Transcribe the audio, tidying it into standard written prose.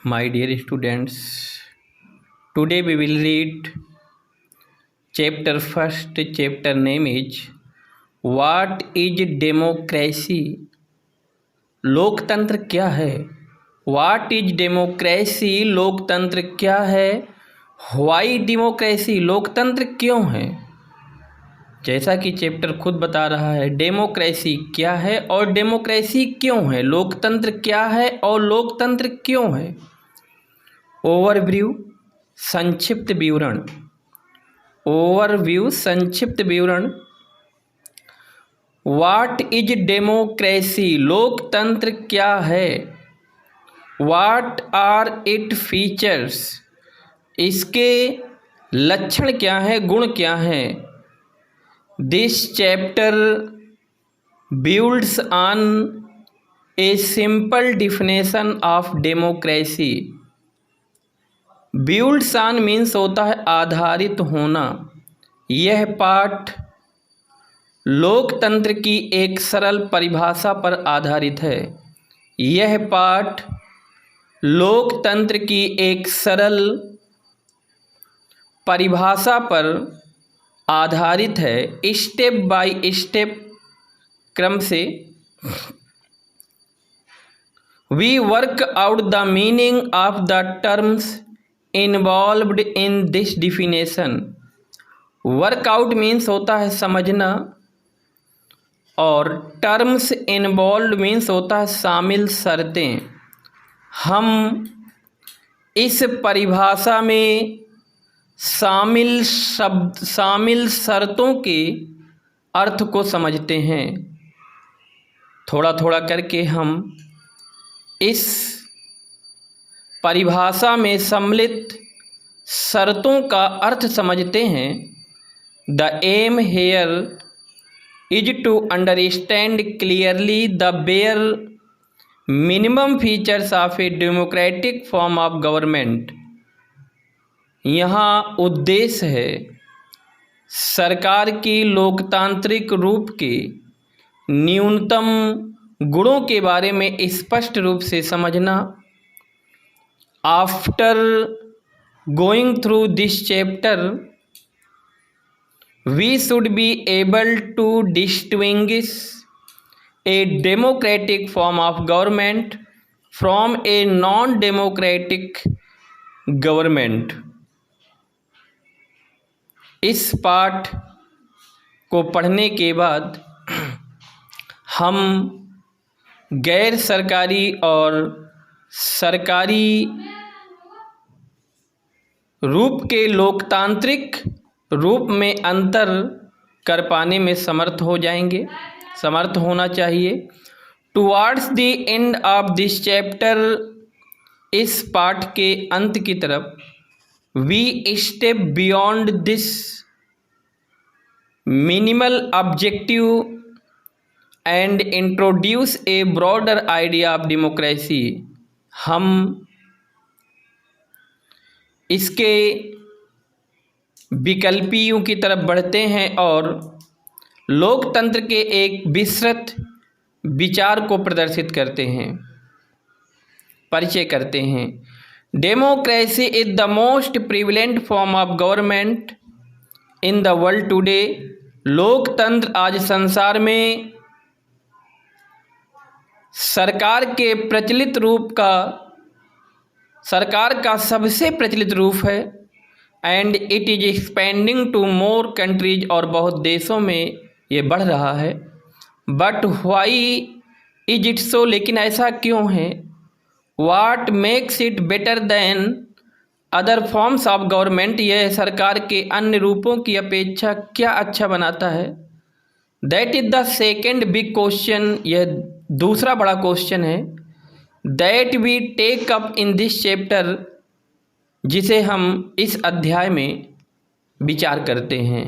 My dear students, today we will read chapter first. Chapter name is What is Democracy? लोकतंत्र क्या है? What is democracy? लोकतंत्र क्या है? Why democracy? लोकतंत्र क्यों है? जैसा कि चैप्टर खुद बता रहा है, डेमोक्रेसी क्या है और डेमोक्रेसी क्यों है, लोकतंत्र क्या है और लोकतंत्र क्यों है। ओवरव्यू संक्षिप्त विवरण। ओवरव्यू संक्षिप्त विवरण। What is democracy? लोकतंत्र क्या है। What are it features? इसके लक्षण क्या है, गुण क्या है। This chapter builds on a simple definition of democracy. builds on means होता है आधारित होना। यह पाठ लोकतंत्र की एक सरल परिभाषा पर आधारित है। यह पाठ लोकतंत्र की एक सरल परिभाषा पर आधारित है। स्टेप बाय स्टेप क्रम से we work out the meaning of the terms involved in this definition. Workout means होता है समझना और टर्म्स इन्वॉल्व्ड मीन्स होता है शामिल शर्तें। हम इस परिभाषा में शामिल शर्तों के अर्थ को समझते हैं। थोड़ा थोड़ा करके हम इस परिभाषा में सम्मिलित शर्तों का अर्थ समझते हैं। The aim here is to understand clearly the bare minimum features of a democratic form of government. यहाँ उद्देश्य है सरकार की लोकतांत्रिक रूप के न्यूनतम गुणों के बारे में स्पष्ट रूप से समझना। After going through this chapter we should be able to distinguish a democratic form of government from a non democratic government. इस पाठ को पढ़ने के बाद हम गैर सरकारी और सरकारी रूप के लोकतांत्रिक रूप में अंतर कर पाने में समर्थ हो जाएंगे, समर्थ होना चाहिए। Towards the end of this chapter, इस पाठ के अंत की तरफ, we step beyond this minimal objective and introduce a broader idea of democracy. हम इसके विकल्पियों की तरफ बढ़ते हैं और लोकतंत्र के एक विस्तृत विचार को प्रदर्शित करते हैं, परिचय करते हैं। Democracy is the most prevalent form of government in the world today. लोकतंत्र आज संसार में सरकार का सबसे प्रचलित रूप है। And it is expanding to more countries, और बहुत देशों में ये बढ़ रहा है। But why is it so? लेकिन ऐसा क्यों है? What makes it better than other forms of government? यह सरकार के अन्य रूपों की अपेक्षा क्या अच्छा बनाता है? That is the second big question. यह दूसरा बड़ा क्वेश्चन है। That we take up in this chapter, जिसे हम इस अध्याय में विचार करते हैं।